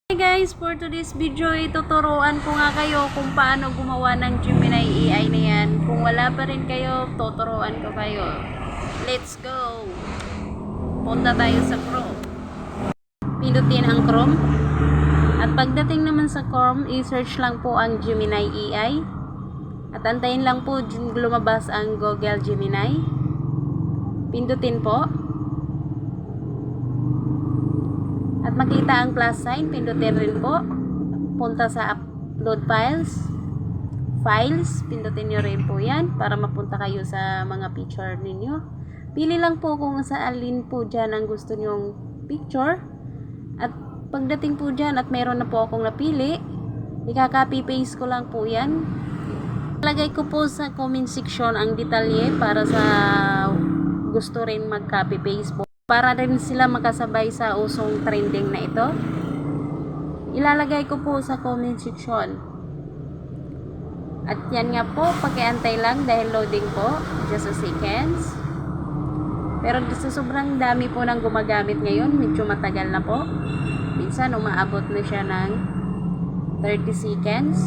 Hey guys, for today's video, ituturuan ko nga kayo kung paano gumawa ng Gemini AI na yan. Kung wala pa rin kayo, tuturuan ko kayo. Let's go! Punta tayo sa Chrome. Pindutin ang Chrome. At pagdating naman sa Chrome, i-search lang po ang Gemini AI. At antayin lang po lumabas ang Google Gemini. Pindutin po. At makita ang plus sign, pindutin rin po. Punta sa upload files. Files, pindutin nyo rin po yan para mapunta kayo sa mga picture ninyo. Pili lang po kung sa alin po dyan ang gusto nyong picture. At pagdating po dyan at meron na po akong napili, ika-copy paste ko lang po yan. Lagay ko po sa comment section ang detalye para sa gusto rin mag-copy paste po. Para rin sila makasabay sa usong trending na ito. Ilalagay ko po sa comment section. At yan nga po, pakiantay lang dahil loading po. Just a seconds. Pero sa sobrang dami po ng gumagamit ngayon, medyo matagal na po. Minsan umaabot na siya ng 30 seconds.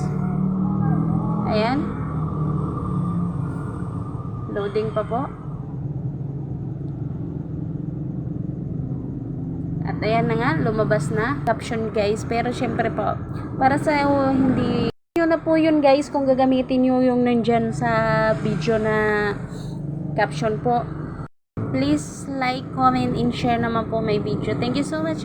Ayan. Loading pa po. At ayan na nga, lumabas na caption guys. Pero syempre po, para sa hindi yun na po yun guys, kung gagamitin nyo yung nandyan sa video na caption po. Please like, comment, and share naman po my video. Thank you so much.